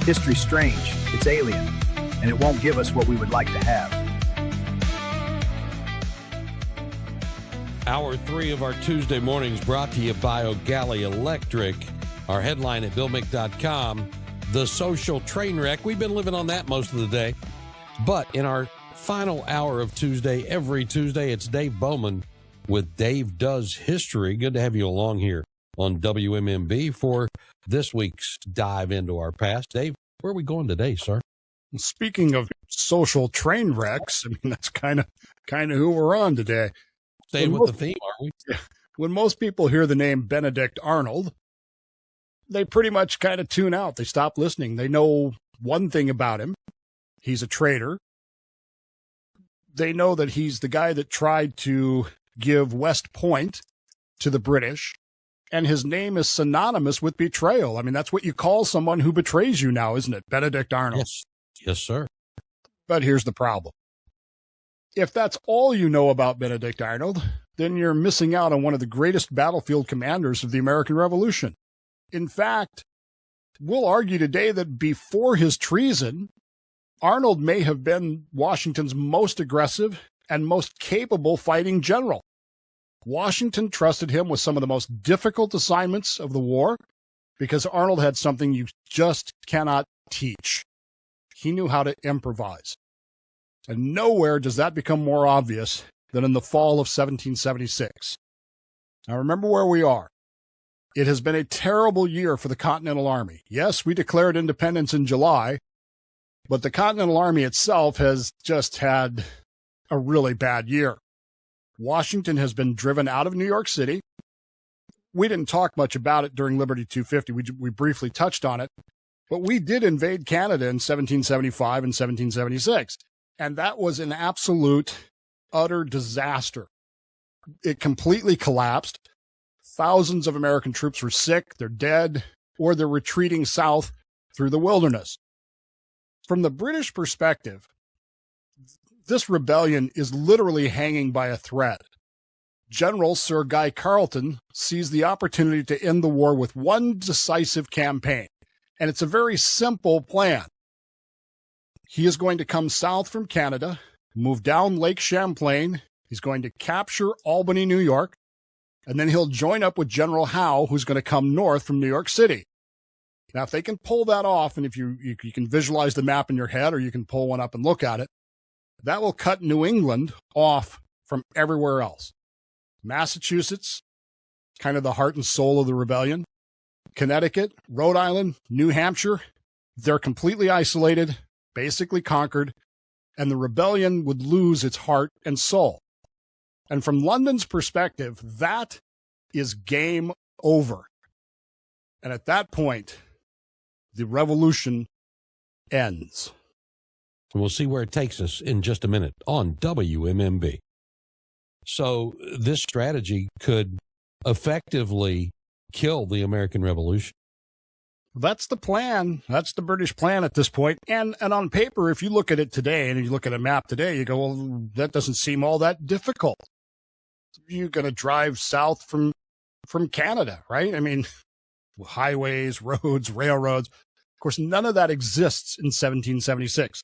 History's strange, it's alien, and it won't give us what we would like to have. Hour 3 of our Tuesday mornings brought to you by O'Galley Electric. Our headline at BillMick.com, the social train wreck. We've been living on that most of the day. But in our final hour of Tuesday, every Tuesday, it's Dave Bowman with Dave Does History. Good to have you along here on WMMB for this week's dive into our past. Dave, where are we going today, sir? Speaking of social train wrecks, I mean, that's kind of who we're on today. Staying with the theme, are we? When most people hear the name Benedict Arnold, they pretty much kind of tune out. They stop listening. They know one thing about him. He's a traitor. They know that he's the guy that tried to give West Point to the British, and his name is synonymous with betrayal. I mean, that's what you call someone who betrays you now, isn't it? Benedict Arnold. Yes, yes, sir. But here's the problem. If that's all you know about Benedict Arnold, then you're missing out on one of the greatest battlefield commanders of the American Revolution. In fact, we'll argue today that before his treason, Arnold may have been Washington's most aggressive and most capable fighting general. Washington trusted him with some of the most difficult assignments of the war because Arnold had something you just cannot teach. He knew how to improvise. And nowhere does that become more obvious than in the fall of 1776. Now remember where we are. It has been a terrible year for the Continental Army. Yes, we declared independence in July, but the Continental Army itself has just had a really bad year. Washington has been driven out of New York City. We didn't talk much about it during Liberty 250. We briefly touched on it, but we did invade Canada in 1775 and 1776. And that was an absolute, utter disaster. It completely collapsed. Thousands of American troops were sick, they're dead, or they're retreating south through the wilderness. From the British perspective, this rebellion is literally hanging by a thread. General Sir Guy Carleton sees the opportunity to end the war with one decisive campaign, and it's a very simple plan. He is going to come south from Canada, move down Lake Champlain. He's going to capture Albany, New York, and then he'll join up with General Howe, who's going to come north from New York City. Now, if they can pull that off, and if you can visualize the map in your head, or you can pull one up and look at it, that will cut New England off from everywhere else. Massachusetts, kind of the heart and soul of the rebellion. Connecticut, Rhode Island, New Hampshire, they're completely isolated, basically conquered, and the rebellion would lose its heart and soul. And from London's perspective, that is game over. And at that point, the revolution ends. We'll see where it takes us in just a minute on WMMB. So this strategy could effectively kill the American Revolution. That's the plan. That's the British plan at this point. And on paper, if you look at it today and you look at a map today, you go, well, that doesn't seem all that difficult. You're going to drive south from Canada, right? I mean, highways, roads, railroads. Of course, none of that exists in 1776.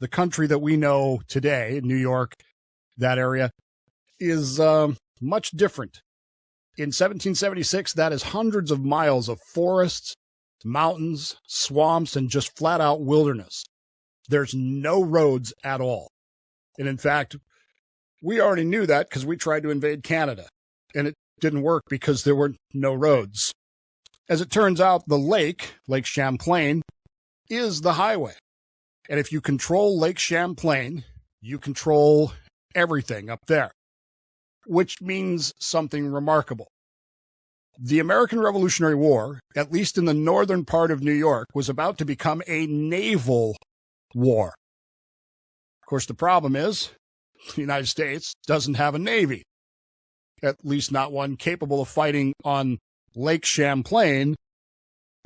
The country that we know today, New York, that area, is much different. In 1776, that is hundreds of miles of forests, mountains, swamps, and just flat-out wilderness. There's no roads at all. And in fact, we already knew that because we tried to invade Canada, and it didn't work because there were no roads. As it turns out, the Lake Champlain, is the highway. And if you control Lake Champlain, you control everything up there, which means something remarkable. The American Revolutionary War, at least in the northern part of New York, was about to become a naval war. Of course, the problem is the United States doesn't have a navy, at least not one capable of fighting on Lake Champlain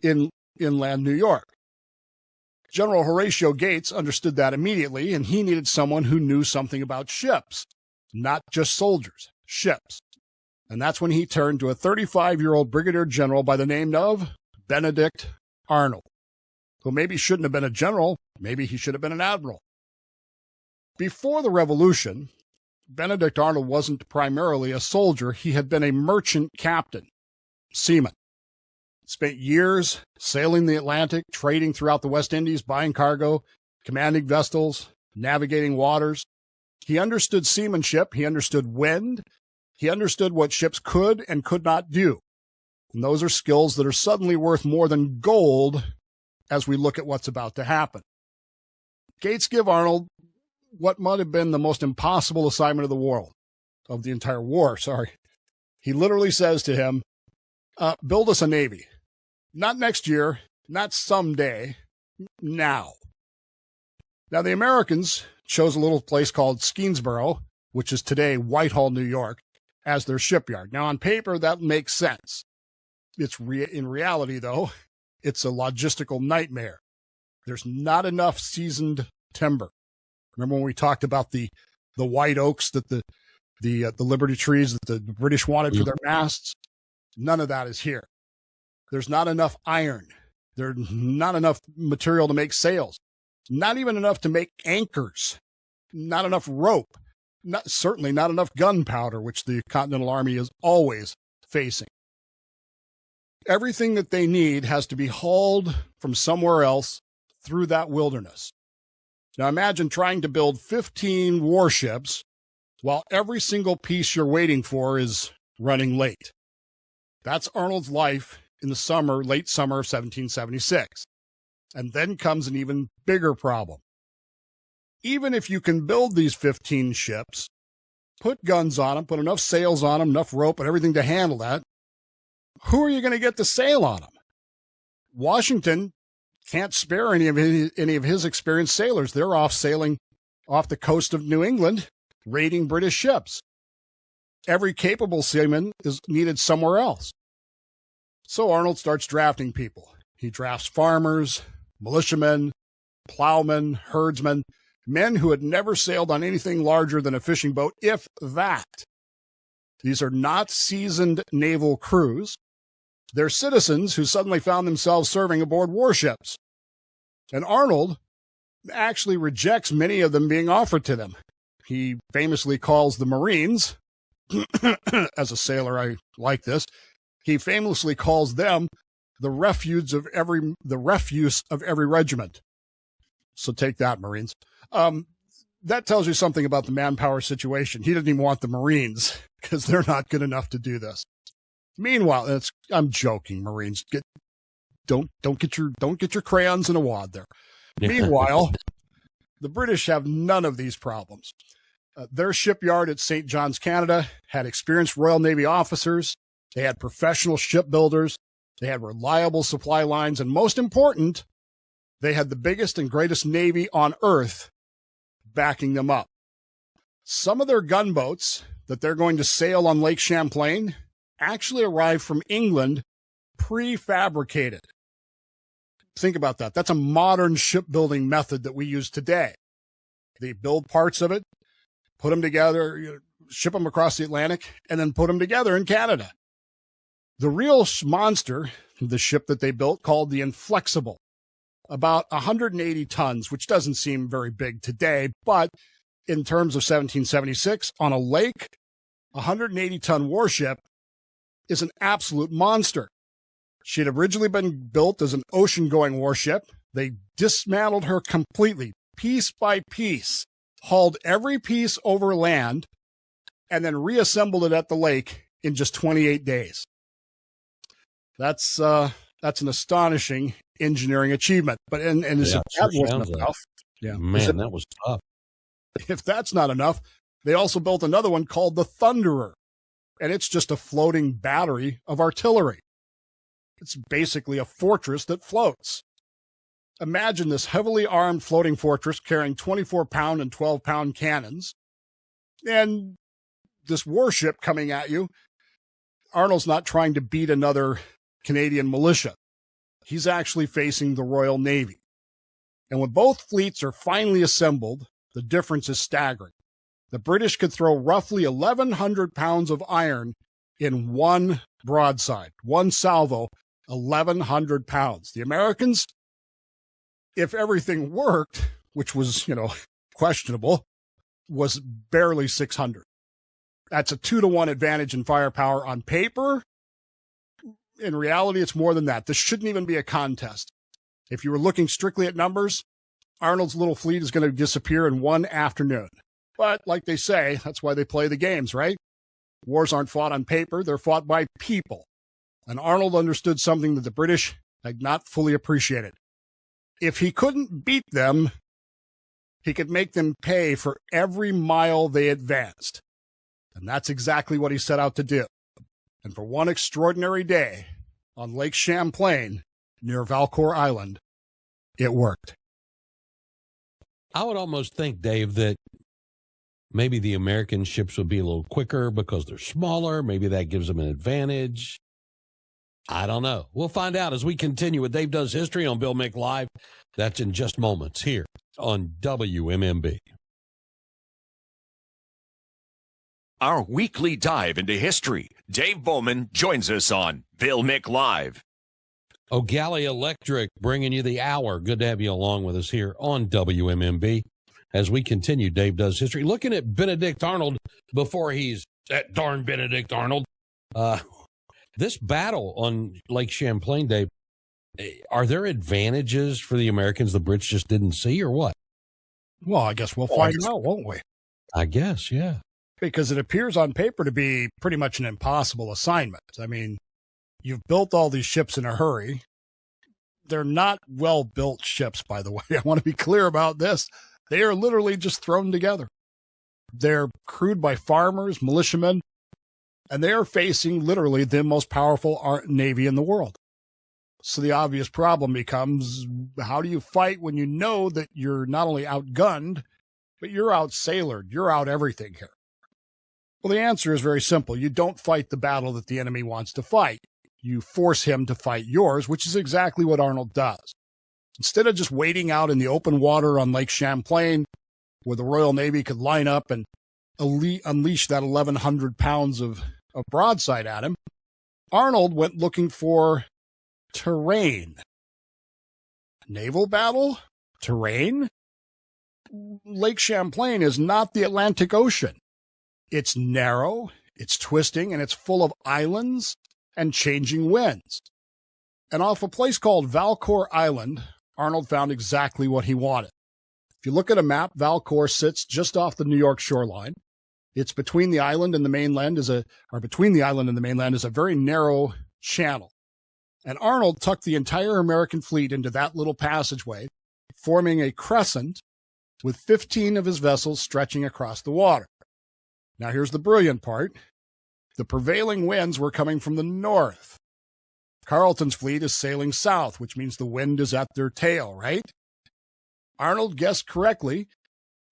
in inland New York. General Horatio Gates understood that immediately, and he needed someone who knew something about ships, not just soldiers, ships. And that's when he turned to a 35-year-old brigadier general by the name of Benedict Arnold. who maybe shouldn't have been a general, maybe he should have been an admiral. Before the Revolution, Benedict Arnold wasn't primarily a soldier. He had been a merchant captain, seaman. Spent years sailing the Atlantic, trading throughout the West Indies, buying cargo, commanding vessels, navigating waters. He understood seamanship. He understood wind. He understood what ships could and could not do. And those are skills that are suddenly worth more than gold as we look at what's about to happen. Gates give Arnold what might have been the most impossible assignment of the entire war. He literally says to him, build us a navy. Not next year, not someday, now. Now, the Americans chose a little place called Skenesboro, which is today Whitehall, New York, as their shipyard. Now, on paper, that makes sense. In reality, though, it's a logistical nightmare. There's not enough seasoned timber. Remember when we talked about the white oaks that the Liberty trees that the British wanted for their masts? None of that is here. There's not enough iron. There's not enough material to make sails. Not even enough to make anchors. Not enough rope. Certainly not enough gunpowder, which the Continental Army is always facing. Everything that they need has to be hauled from somewhere else through that wilderness. Now imagine trying to build 15 warships while every single piece you're waiting for is running late. That's Arnold's life in the late summer of 1776. And then comes an even bigger problem. Even if you can build these 15 ships, put guns on them, put enough sails on them, enough rope and everything to handle that, who are you going to get to sail on them? Washington can't spare any of his experienced sailors. They're off sailing off the coast of New England, raiding British ships. Every capable seaman is needed somewhere else. So Arnold starts drafting people. He drafts farmers, militiamen, plowmen, herdsmen, men who had never sailed on anything larger than a fishing boat, if that. These are not seasoned naval crews. They're citizens who suddenly found themselves serving aboard warships. And Arnold actually rejects many of them being offered to them. He famously calls the Marines, as a sailor I like this, he famously calls them the refuse of every regiment. So take that, Marines. That tells you something about the manpower situation. He didn't even want the Marines because they're not good enough to do this. Meanwhile, I'm joking, Marines. Don't get your crayons in a wad there. Meanwhile, the British have none of these problems. Their shipyard at St. John's, Canada, had experienced Royal Navy officers. They had professional shipbuilders. They had reliable supply lines. And most important, they had the biggest and greatest navy on earth backing them up. Some of their gunboats that they're going to sail on Lake Champlain actually arrived from England prefabricated. Think about that. That's a modern shipbuilding method that we use today. They build parts of it, put them together, ship them across the Atlantic, and then put them together in Canada. The real monster, the ship that they built, called the Inflexible, about 180 tons, which doesn't seem very big today, but in terms of 1776, on a lake, a 180-ton warship is an absolute monster. She had originally been built as an ocean-going warship. They dismantled her completely, piece by piece, hauled every piece over land, and then reassembled it at the lake in just 28 days. That's an astonishing engineering achievement. But and that wasn't enough. Yeah, man, that was tough. If that's not enough, they also built another one called the Thunderer, and it's just a floating battery of artillery. It's basically a fortress that floats. Imagine this heavily armed floating fortress carrying 24-pound and 12-pound cannons, and this warship coming at you. Arnold's not trying to beat another Canadian militia. He's actually facing the Royal Navy. And when both fleets are finally assembled, the difference is staggering. The British could throw roughly 1,100 pounds of iron in one broadside, one salvo, 1,100 pounds. The Americans, if everything worked, which was, questionable, was barely 600. That's a 2-to-1 advantage in firepower on paper. In reality, it's more than that. This shouldn't even be a contest. If you were looking strictly at numbers, Arnold's little fleet is going to disappear in one afternoon. But like they say, that's why they play the games, right? Wars aren't fought on paper, they're fought by people. And Arnold understood something that the British had not fully appreciated. If he couldn't beat them, he could make them pay for every mile they advanced. And that's exactly what he set out to do. And for one extraordinary day on Lake Champlain near Valcour Island, it worked. I would almost think, Dave, that maybe the American ships would be a little quicker because they're smaller. Maybe that gives them an advantage. I don't know. We'll find out as we continue with Dave Does History on Bill Mick Live. That's in just moments here on WMMB. Our weekly dive into history. Dave Bowman joins us on Bill Mick Live. O'Galley Electric bringing you the hour. Good to have you along with us here on WMMB as we continue Dave Does History. Looking at Benedict Arnold before he's that darn Benedict Arnold. This battle on Lake Champlain, Dave, are there advantages for the Americans the Brits just didn't see or what? Well, I guess we'll find out, won't we? I guess, yeah. Because it appears on paper to be pretty much an impossible assignment. I mean, you've built all these ships in a hurry. They're not well-built ships, by the way. I want to be clear about this. They are literally just thrown together. They're crewed by farmers, militiamen, and they are facing literally the most powerful navy in the world. So the obvious problem becomes, how do you fight when you know that you're not only outgunned, but you're outsailored, you're out everything here? Well, the answer is very simple. You don't fight the battle that the enemy wants to fight. You force him to fight yours, which is exactly what Arnold does. Instead of just waiting out in the open water on Lake Champlain, where the Royal Navy could line up and unleash that 1,100 pounds of broadside at him, Arnold went looking for terrain. Naval battle? Terrain? Lake Champlain is not the Atlantic Ocean. It's narrow, it's twisting, and it's full of islands and changing winds. And off a place called Valcour Island, Arnold found exactly what he wanted. If you look at a map, Valcour sits just off the New York shoreline. It's between the island and the mainland is a very narrow channel. And Arnold tucked the entire American fleet into that little passageway, forming a crescent with 15 of his vessels stretching across the water. Now here's the brilliant part. The prevailing winds were coming from the north. Carleton's fleet is sailing south, which means the wind is at their tail, right? Arnold guessed correctly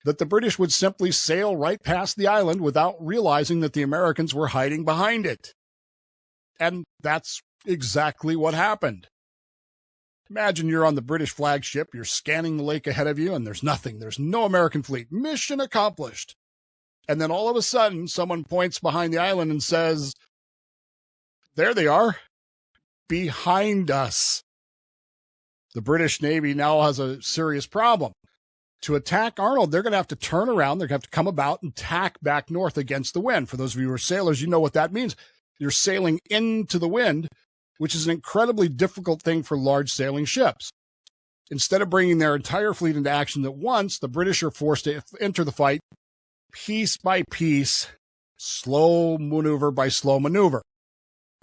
that the British would simply sail right past the island without realizing that the Americans were hiding behind it. And that's exactly what happened. Imagine you're on the British flagship, you're scanning the lake ahead of you, and there's nothing. There's no American fleet. Mission accomplished. And then all of a sudden, someone points behind the island and says, there they are, behind us. The British Navy now has a serious problem. To attack Arnold, they're going to have to turn around. They're going to have to come about and tack back north against the wind. For those of you who are sailors, you know what that means. You're sailing into the wind, which is an incredibly difficult thing for large sailing ships. Instead of bringing their entire fleet into action at once, the British are forced to enter the fight piece by piece, slow maneuver by slow maneuver.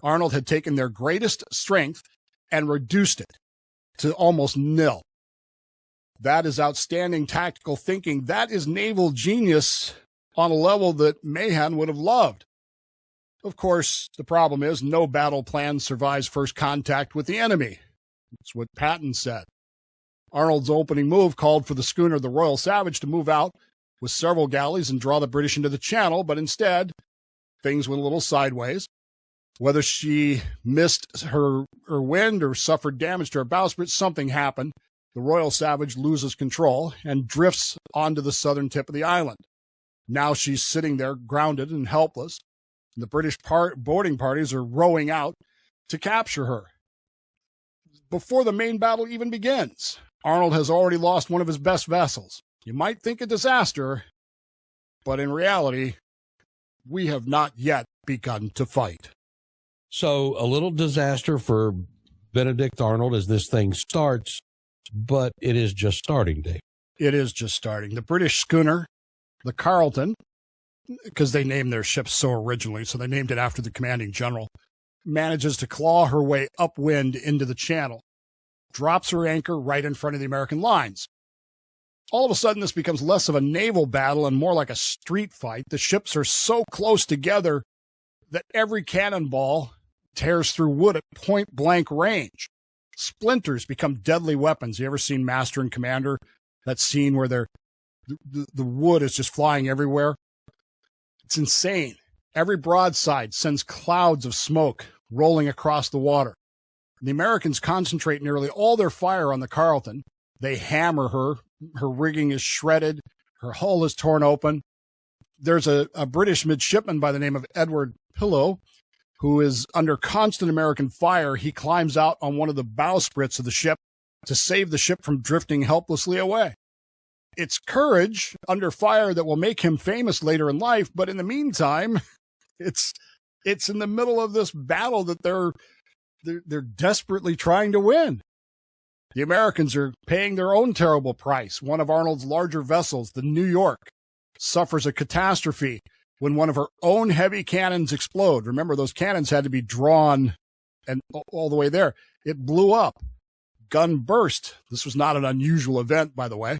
Arnold had taken their greatest strength and reduced it to almost nil. That is outstanding tactical thinking. That is naval genius on a level that Mahan would have loved. Of course, the problem is no battle plan survives first contact with the enemy. That's what Patton said. Arnold's opening move called for the schooner the Royal Savage to move out with several galleys and draw the British into the channel, but instead, things went a little sideways. Whether she missed her wind or suffered damage to her bowsprit, something happened. The Royal Savage loses control and drifts onto the southern tip of the island. Now she's sitting there grounded and helpless. And the British boarding parties are rowing out to capture her. before the main battle even begins, Arnold has already lost one of his best vessels. You might think a disaster, but in reality, we have not yet begun to fight. So a little disaster for Benedict Arnold as this thing starts, but it is just starting, Dave. It is just starting. The British schooner, the Carleton, because they named their ship so originally, so they named it after the commanding general, manages to claw her way upwind into the channel, drops her anchor right in front of the American lines. All of a sudden, this becomes less of a naval battle and more like a street fight. The ships are so close together that every cannonball tears through wood at point-blank range. Splinters become deadly weapons. You ever seen Master and Commander? That scene where the wood is just flying everywhere? It's insane. Every broadside sends clouds of smoke rolling across the water. The Americans concentrate nearly all their fire on the Carleton. They hammer her. Her rigging is shredded. Her hull is torn open. There's a British midshipman by the name of Edward Pillow, who is under constant American fire. He climbs out on one of the bowsprits of the ship to save the ship from drifting helplessly away. It's courage under fire that will make him famous later in life, but in the meantime, it's in the middle of this battle that they're desperately trying to win. The Americans are paying their own terrible price. One of Arnold's larger vessels, the New York, suffers a catastrophe when one of her own heavy cannons explode. Remember, those cannons had to be drawn and all the way there. It blew up. Gun burst. This was not an unusual event, by the way.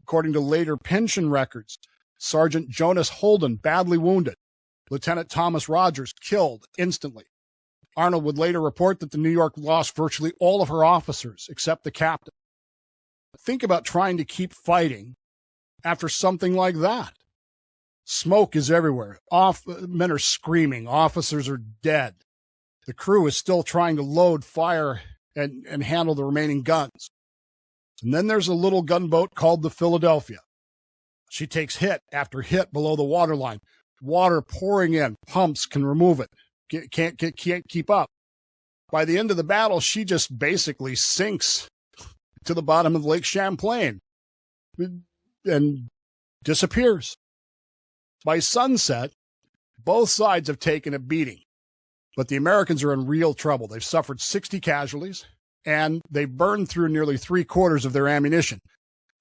According to later pension records, Sergeant Jonas Holden badly wounded. Lieutenant Thomas Rogers killed instantly. Arnold would later report that the New York lost virtually all of her officers, except the captain. Think about trying to keep fighting after something like that. Smoke is everywhere. Men are screaming. Officers are dead. The crew is still trying to load, fire, and handle the remaining guns. And then there's a little gunboat called the Philadelphia. She takes hit after hit below the waterline. Water pouring in. Pumps can remove it. Can't keep up. By the end of the battle, she just basically sinks to the bottom of Lake Champlain and disappears. By sunset, both sides have taken a beating, but the Americans are in real trouble. They've suffered 60 casualties, and they burned through nearly 3/4 of their ammunition.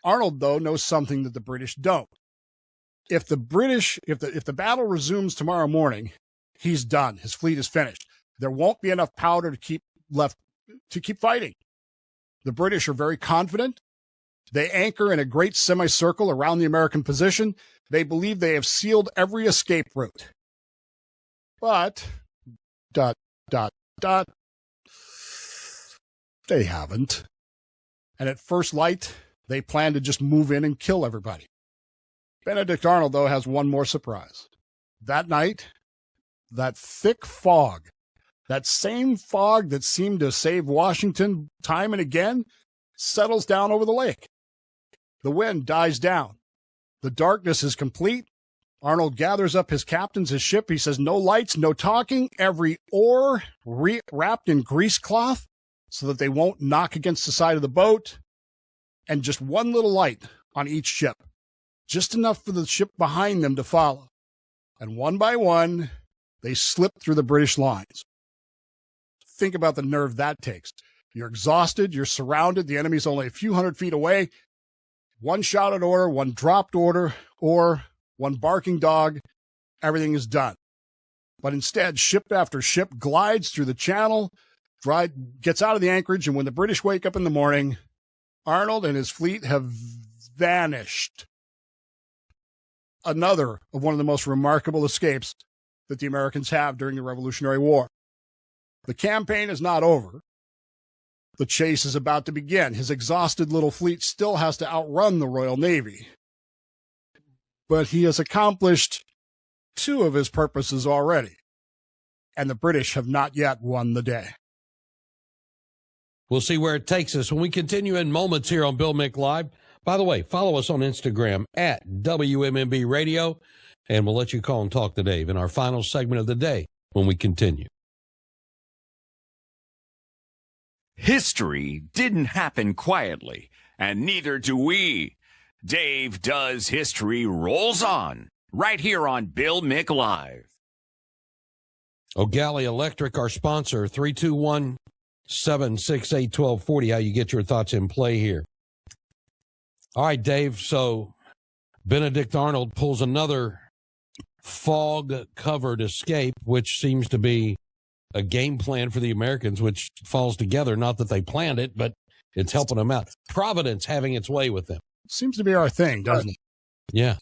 Arnold, though, knows something that the British don't. If the battle resumes tomorrow morning, he's done. His fleet is finished. There won't be enough powder to keep fighting. The British are very confident. They anchor in a great semicircle around the American position. They believe they have sealed every escape route. But, they haven't. And at first light, they plan to just move in and kill everybody. Benedict Arnold, though, has one more surprise. That night, that thick fog, that same fog that seemed to save Washington time and again, settles down over the lake. The wind dies down. The darkness is complete. Arnold gathers up his captains, his ship. He says, no lights, no talking, every oar wrapped in grease cloth so that they won't knock against the side of the boat, and just one little light on each ship, just enough for the ship behind them to follow. And one by one, they slip through the British lines. Think about the nerve that takes. You're exhausted, you're surrounded, the enemy's only a few hundred feet away. One shouted order, one dropped order, or one barking dog, everything is done. But instead, ship after ship glides through the channel, gets out of the anchorage, and when the British wake up in the morning, Arnold and his fleet have vanished. Another of one of the most remarkable escapes that the Americans have during the Revolutionary War. The campaign is not over. The chase is about to begin. His exhausted little fleet still has to outrun the Royal Navy. But he has accomplished 2 of his purposes already, and the British have not yet won the day. We'll see where it takes us when we continue in moments here on Bill Mick Live. By the way, follow us on Instagram at WMMB Radio, and we'll let you call and talk to Dave in our final segment of the day when we continue. History didn't happen quietly, and neither do we. Dave Does History rolls on, right here on Bill Mick Live. O'Galley Electric, our sponsor, 321-768-1240. How you get your thoughts in play here. All right, Dave, so Benedict Arnold pulls another fog-covered escape, which seems to be a game plan for the Americans, which falls together. Not that they planned it, but it's helping them out. Providence having its way with them. Seems to be our thing, doesn't it? Yeah.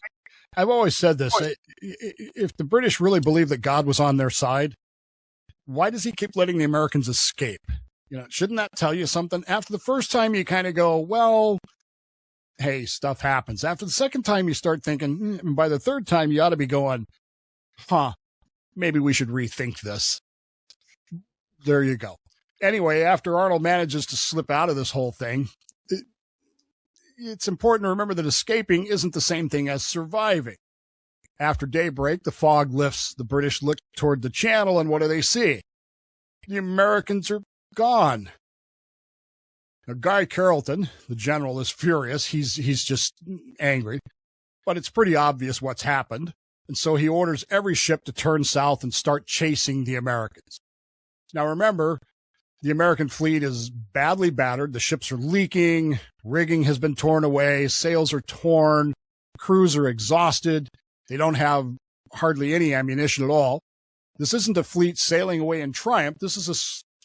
I've always said this. If the British really believed that God was on their side, why does he keep letting the Americans escape? Shouldn't that tell you something? After the first time, you kind of go, well, hey, stuff happens. After the second time, you start thinking, and by the third time, you ought to be going, maybe we should rethink this. There you go. Anyway, after Arnold manages to slip out of this whole thing, it's important to remember that escaping isn't the same thing as surviving. After daybreak, the fog lifts. The British look toward the channel, and what do they see? The Americans are gone. Now, Guy Carleton, the general, is furious. He's just angry. But it's pretty obvious what's happened. And so he orders every ship to turn south and start chasing the Americans. Now, remember, the American fleet is badly battered. The ships are leaking. Rigging has been torn away. Sails are torn. Crews are exhausted. They don't have hardly any ammunition at all. This isn't a fleet sailing away in triumph. This is a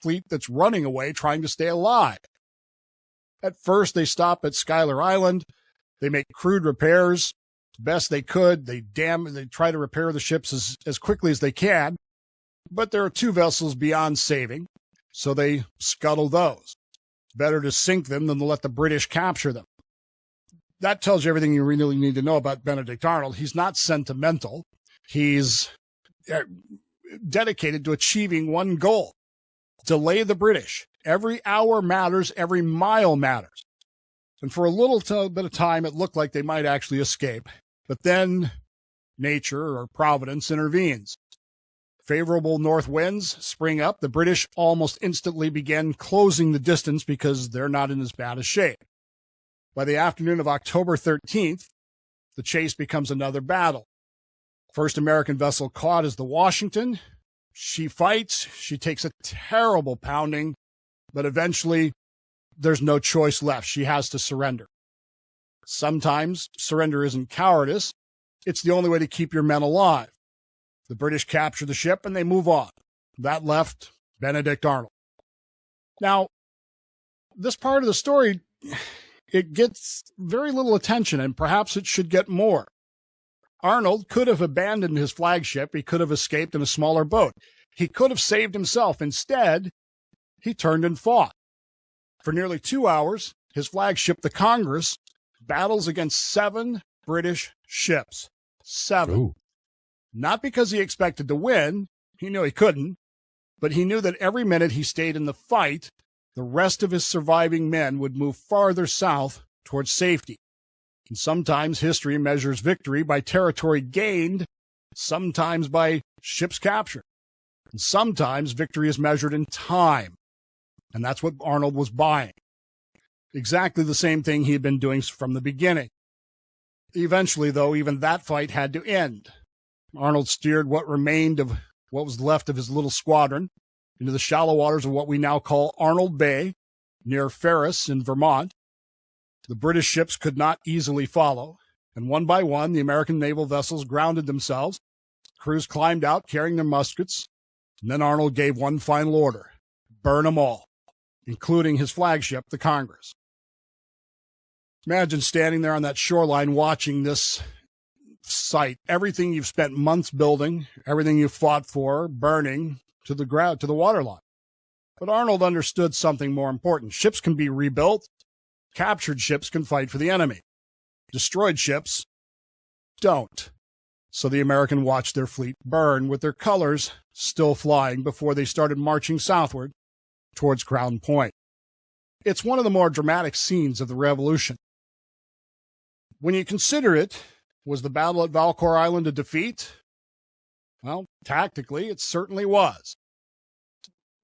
fleet that's running away, trying to stay alive. At first, they stop at Schuyler Island. They make crude repairs best they could. They try to repair the ships as quickly as they can. But there are two vessels beyond saving, so they scuttle those. Better to sink them than to let the British capture them. That tells you everything you really need to know about Benedict Arnold. He's not sentimental. He's dedicated to achieving one goal: delay the British. Every hour matters. Every mile matters. And for a little bit of time, it looked like they might actually escape. But then nature or Providence intervenes. Favorable north winds spring up. The British almost instantly begin closing the distance because they're not in as bad a shape. By the afternoon of October 13th, the chase becomes another battle. First American vessel caught is the Washington. She fights. She takes a terrible pounding, but eventually there's no choice left. She has to surrender. Sometimes surrender isn't cowardice. It's the only way to keep your men alive. The British capture the ship and they move on. That left Benedict Arnold. Now, this part of the story, it gets very little attention, and perhaps it should get more. Arnold could have abandoned his flagship. He could have escaped in a smaller boat. He could have saved himself. Instead, he turned and fought. For nearly 2 hours, his flagship, the Congress, battles against 7 British ships. 7. Ooh. Not because he expected to win. He knew he couldn't. But he knew that every minute he stayed in the fight, the rest of his surviving men would move farther south towards safety. And sometimes history measures victory by territory gained, sometimes by ships captured. And sometimes victory is measured in time. And that's what Arnold was buying. Exactly the same thing he had been doing from the beginning. Eventually, though, even that fight had to end. Arnold steered what remained of what was left of his little squadron into the shallow waters of what we now call Arnold Bay, near Ferris in Vermont. The British ships could not easily follow, and one by one, the American naval vessels grounded themselves. Crews climbed out carrying their muskets, and then Arnold gave one final order: burn them all, including his flagship, the Congress. Imagine standing there on that shoreline watching this sight. Everything you've spent months building, everything you've fought for, burning to the ground, to the waterline. But Arnold understood something more important. Ships can be rebuilt. Captured ships can fight for the enemy. Destroyed ships don't. So the American watched their fleet burn with their colors still flying before they started marching southward towards Crown Point. It's one of the more dramatic scenes of the Revolution. When you consider it, was the battle at Valcour Island a defeat? Well, tactically, it certainly was.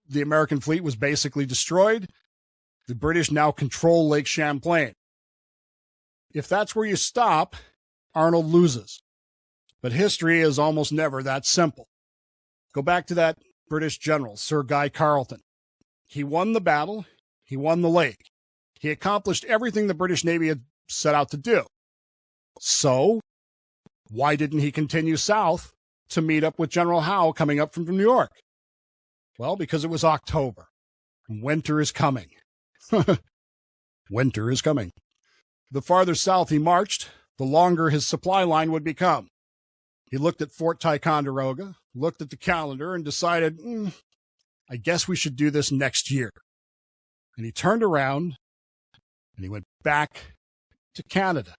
The American fleet was basically destroyed. The British now control Lake Champlain. If that's where you stop, Arnold loses. But history is almost never that simple. Go back to that British general, Sir Guy Carleton. He won the battle. He won the lake. He accomplished everything the British Navy had set out to do. So, why didn't he continue south to meet up with General Howe coming up from New York? Well, because it was October. Winter is coming. Winter is coming. The farther south he marched, the longer his supply line would become. He looked at Fort Ticonderoga, looked at the calendar, and decided, I guess we should do this next year. And he turned around, and he went back to Canada.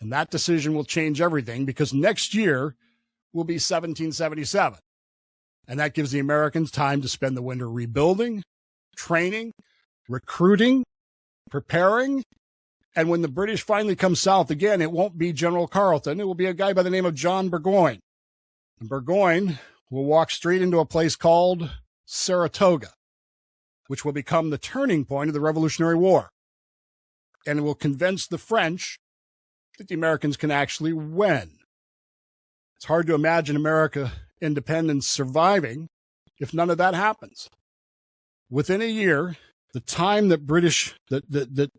And that decision will change everything, because next year will be 1777. And that gives the Americans time to spend the winter rebuilding, training, recruiting, preparing. And when the British finally come south again, it won't be General Carleton. It will be a guy by the name of John Burgoyne. And Burgoyne will walk straight into a place called Saratoga, which will become the turning point of the Revolutionary War. And it will convince the French that the Americans can actually win. It's hard to imagine America independence surviving if none of that happens. Within a year, the time that that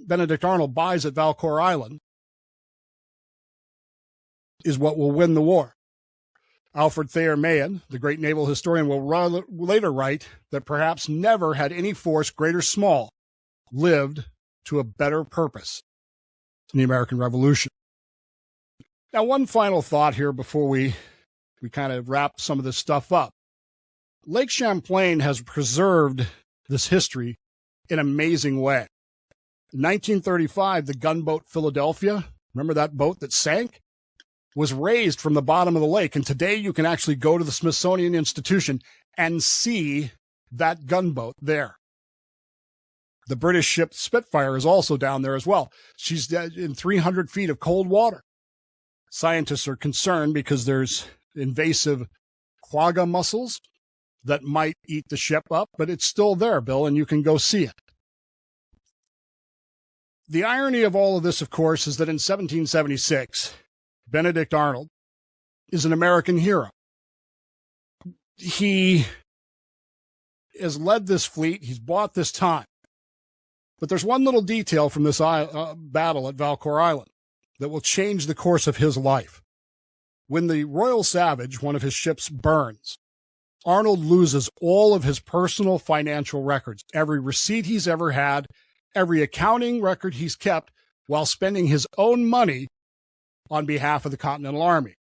Benedict Arnold buys at Valcour Island is what will win the war. Alfred Thayer Mahan, the great naval historian, will later write that perhaps never had any force, great or small, lived to a better purpose in the American Revolution. Now, one final thought here before we kind of wrap some of this stuff up. Lake Champlain has preserved this history in an amazing way. In 1935, the gunboat Philadelphia, remember that boat that sank, was raised from the bottom of the lake. And today you can actually go to the Smithsonian Institution and see that gunboat there. The British ship Spitfire is also down there as well. She's in 300 feet of cold water. Scientists are concerned because there's invasive quagga mussels that might eat the ship up, but it's still there, Bill, and you can go see it. The irony of all of this, of course, is that in 1776, Benedict Arnold is an American hero. He has led this fleet. He's bought this time. But there's one little detail from this battle at Valcour Island that will change the course of his life. When the Royal Savage, one of his ships, burns, Arnold loses all of his personal financial records, every receipt he's ever had, every accounting record he's kept, while spending his own money on behalf of the Continental Army.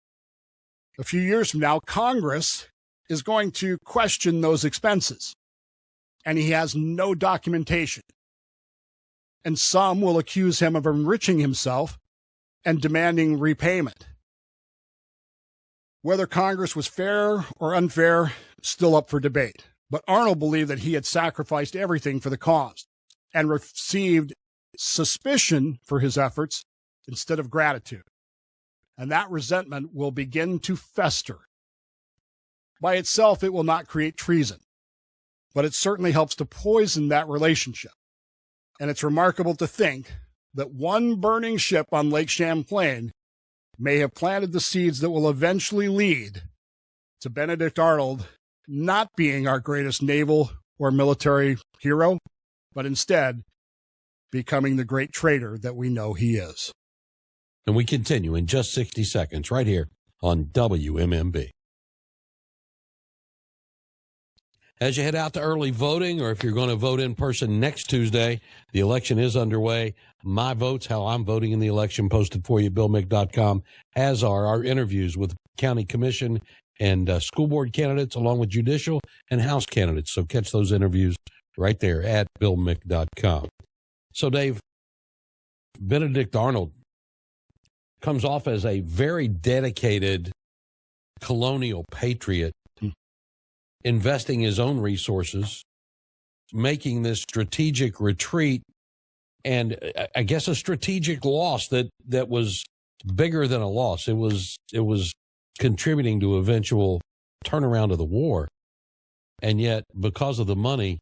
A few years from now, Congress is going to question those expenses, and he has no documentation. And some will accuse him of enriching himself and demanding repayment. Whether Congress was fair or unfair, still up for debate. But Arnold believed that he had sacrificed everything for the cause and received suspicion for his efforts instead of gratitude. And that resentment will begin to fester. By itself, it will not create treason, but it certainly helps to poison that relationship. And it's remarkable to think that one burning ship on Lake Champlain may have planted the seeds that will eventually lead to Benedict Arnold not being our greatest naval or military hero, but instead becoming the great traitor that we know he is. And we continue in just 60 seconds right here on WMMB. As you head out to early voting, or if you're going to vote in person next Tuesday, the election is underway. My votes, how I'm voting in the election, posted for you at BillMick.com, as are our interviews with county commission and school board candidates, along with judicial and House candidates. So catch those interviews right there at BillMick.com. So, Dave, Benedict Arnold comes off as a very dedicated colonial patriot, investing his own resources, making this strategic retreat, and I guess a strategic loss that was bigger than a loss. It was contributing to eventual turnaround of the war. And yet, because of the money,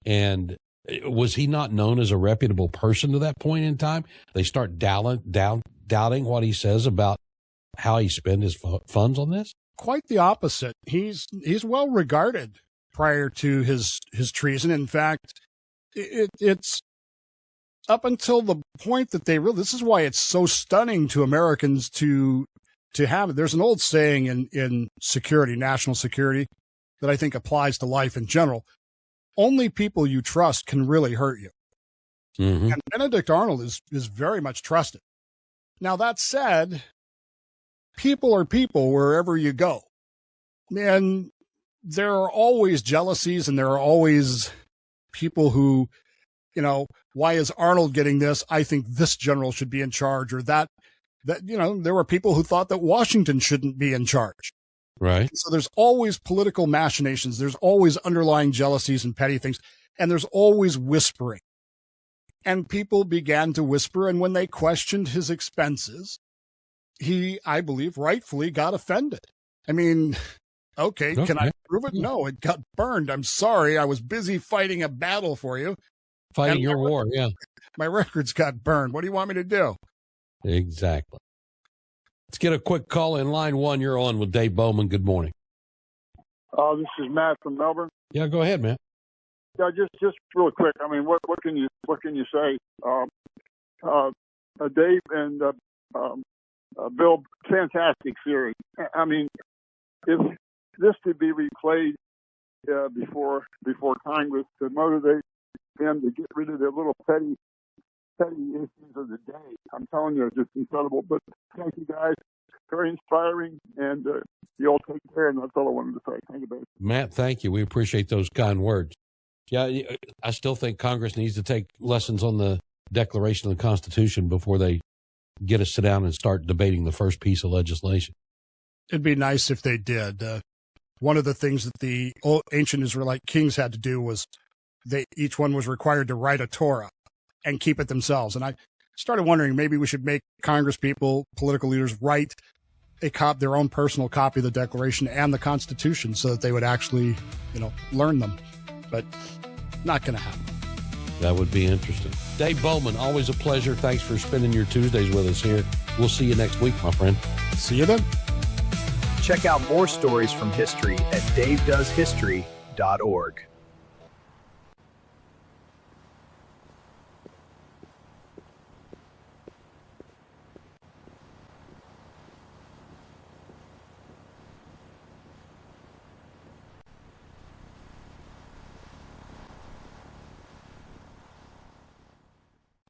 And was he not known as a reputable person to that point in time? They start doubting what he says about how he spent his funds on this? Quite the opposite. He's well regarded prior to his treason. In fact, it's up until the point that this is why it's so stunning to Americans to have it. There's an old saying in security, national security, that I think applies to life in general. Only people you trust can really hurt you. Mm-hmm. And Benedict Arnold is very much trusted. Now, that said, people are people wherever you go. And there are always jealousies, and there are always people who, why is Arnold getting this? I think this general should be in charge, or that, there were people who thought that Washington shouldn't be in charge. Right. So there's always political machinations. There's always underlying jealousies and petty things. And there's always whispering. And people began to whisper. And when they questioned his expenses, he, I believe, rightfully got offended. I mean, okay, can I prove it? No, it got burned. I'm sorry. I was busy fighting a battle for you. Fighting your war, yeah. My records got burned. What do you want me to do? Exactly. Let's get a quick call in line one. You're on with Dave Bowman. Good morning. This is Matt from Melbourne. Yeah, go ahead, man. Yeah, just really quick. I mean, what can you say? Dave and Bill, fantastic series. I mean, if this could be replayed before Congress to motivate them to get rid of their little petty issues of the day, I'm telling you, it's just incredible. But thank you guys. Very inspiring, and you all take care, and that's all I wanted to say. Thank you, baby. Matt, thank you. We appreciate those kind words. Yeah, I still think Congress needs to take lessons on the Declaration of the Constitution before they get us sit down and start debating the first piece of legislation. It'd be nice if they did. One of the things that the old ancient Israelite kings had to do was each one was required to write a Torah and keep it themselves. And I started wondering, maybe we should make Congress people, political leaders, write their own personal copy of the Declaration and the Constitution so that they would actually, learn them. But not going to happen. That would be interesting. Dave Bowman, always a pleasure. Thanks for spending your Tuesdays with us here. We'll see you next week, my friend. See you then. Check out more stories from history at davedoeshistory.org.